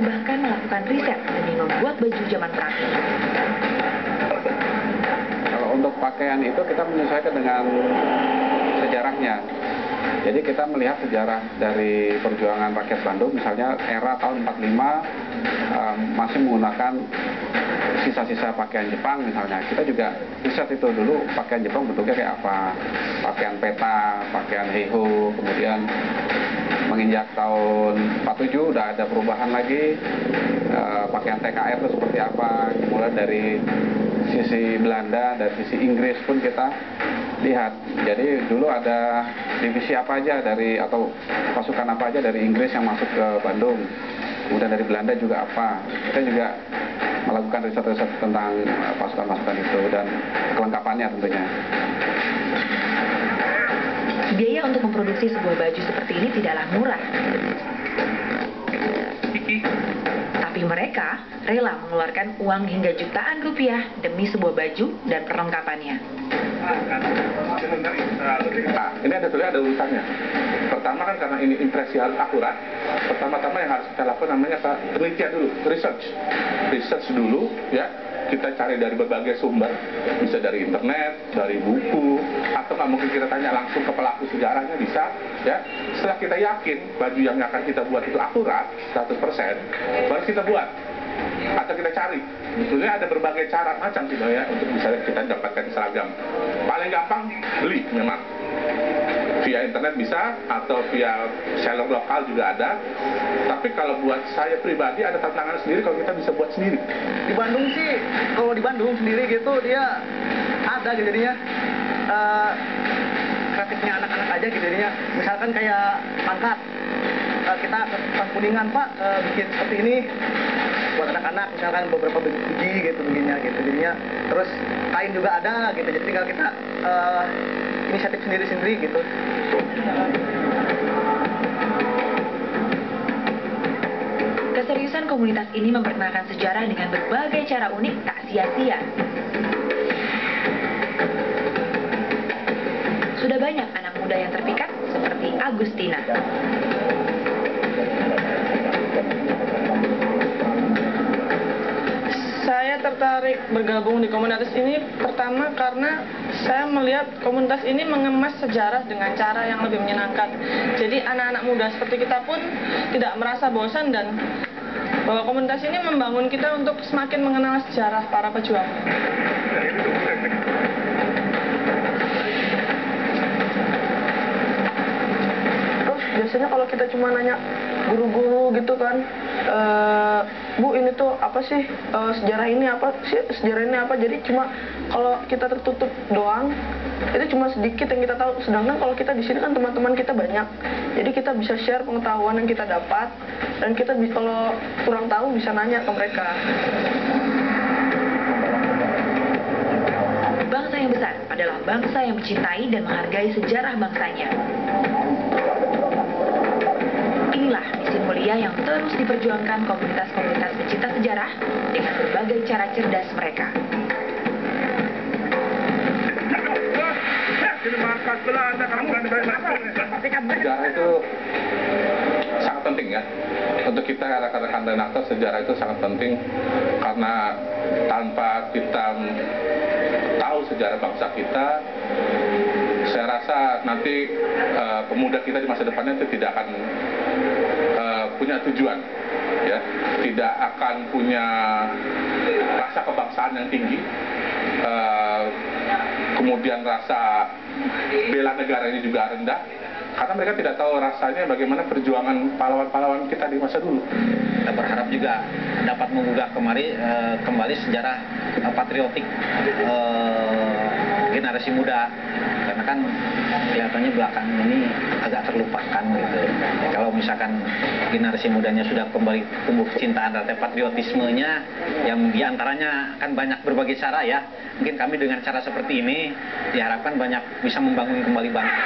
bahkan melakukan riset demi membuat baju zaman perang. Kalau untuk pakaian itu kita menyesuaikan dengan sejarahnya. Jadi kita melihat sejarah dari perjuangan rakyat Bandung, misalnya era tahun 45 masih menggunakan sisa-sisa pakaian Jepang misalnya. Kita juga riset itu dulu pakaian Jepang bentuknya kayak apa. Pakaian peta, pakaian heiho, kemudian menginjak tahun 47 udah ada perubahan lagi. Pakaian TKR itu seperti apa, kemudian dari sisi Belanda, dari sisi Inggris pun kita lihat. Jadi dulu ada divisi apa aja atau pasukan apa aja dari Inggris yang masuk ke Bandung. Kemudian dari Belanda juga apa. Kita juga melakukan riset-riset tentang pasukan-pasukan itu dan kelengkapannya tentunya. Biaya untuk memproduksi sebuah baju seperti ini tidaklah murah. Tapi mereka rela mengeluarkan uang hingga jutaan rupiah demi sebuah baju dan perlengkapannya. Nah, ini ada urusannya. Pertama kan karena ini impresi harus akurat. Pertama-tama yang harus kita lakukan namanya penelitian dulu, research dulu ya. Kita cari dari berbagai sumber, bisa dari internet, dari buku, atau nggak mungkin kita tanya langsung ke pelaku sejarahnya bisa, ya. Setelah kita yakin baju yang akan kita buat itu akurat 100%, baru kita buat atau kita cari. Sebenarnya ada berbagai cara macam sih ya untuk bisa kita dapatkan seragam. Paling gampang beli memang. Via internet bisa, atau via seller lokal juga ada. Tapi kalau buat saya pribadi ada tantangan sendiri kalau kita bisa buat sendiri. Di Bandung sih, kalau di Bandung sendiri gitu dia ada gitu jadinya kreatifnya anak-anak aja gitu jadinya. Misalkan kayak pangkat, kita ke Kuningan Pak bikin seperti ini buat anak-anak, misalkan beberapa biji gitu begini gitu jadinya. Terus kain juga ada gitu, jadi tinggal kita inisiatif sendiri-sendiri gitu. Keseriusan komunitas ini memperkenalkan sejarah dengan berbagai cara unik tak sia-sia. Sudah banyak anak muda yang terpikat seperti Agustina. Saya tertarik bergabung di komunitas ini pertama karena saya melihat komunitas ini mengemas sejarah dengan cara yang lebih menyenangkan. Jadi anak-anak muda seperti kita pun tidak merasa bosan dan bahwa komunitas ini membangun kita untuk semakin mengenal sejarah para pejuang. Terus biasanya kalau kita cuma nanya guru-guru gitu kan, Bu ini tuh apa sih, sejarah ini apa sih, sejarah ini apa, jadi cuma kalau kita tertutup doang itu cuma sedikit yang kita tahu, sedangkan kalau kita di sini kan teman-teman kita banyak, jadi kita bisa share pengetahuan yang kita dapat dan kita kalau kurang tahu bisa nanya ke mereka. Bangsa yang besar adalah bangsa yang mencintai dan menghargai sejarah bangsanya. Inilah misi mulia yang terus diperjuangkan komunitas-komunitas pencinta sejarah dengan berbagai cara cerdas mereka. Sejarah itu sangat penting ya. Untuk kita rekan-rekan redaktor, sejarah itu sangat penting karena tanpa kita tahu sejarah bangsa kita, saya rasa nanti pemuda kita di masa depannya itu tidak akan punya tujuan, ya, tidak akan punya rasa kebangsaan yang tinggi, kemudian rasa bela negara ini juga rendah, karena mereka tidak tahu rasanya bagaimana perjuangan pahlawan-pahlawan kita di masa dulu. Kita berharap juga dapat menggugah kembali sejarah patriotik generasi muda, karena kan kelihatannya belakangan ini agak terlupakan gitu. Ya, kalau misalkan generasi mudanya sudah kembali tumbuh kecintaan terhadap patriotismenya, yang diantaranya kan banyak berbagai cara ya. Mungkin kami dengan cara seperti ini diharapkan banyak bisa membangun kembali bangsa.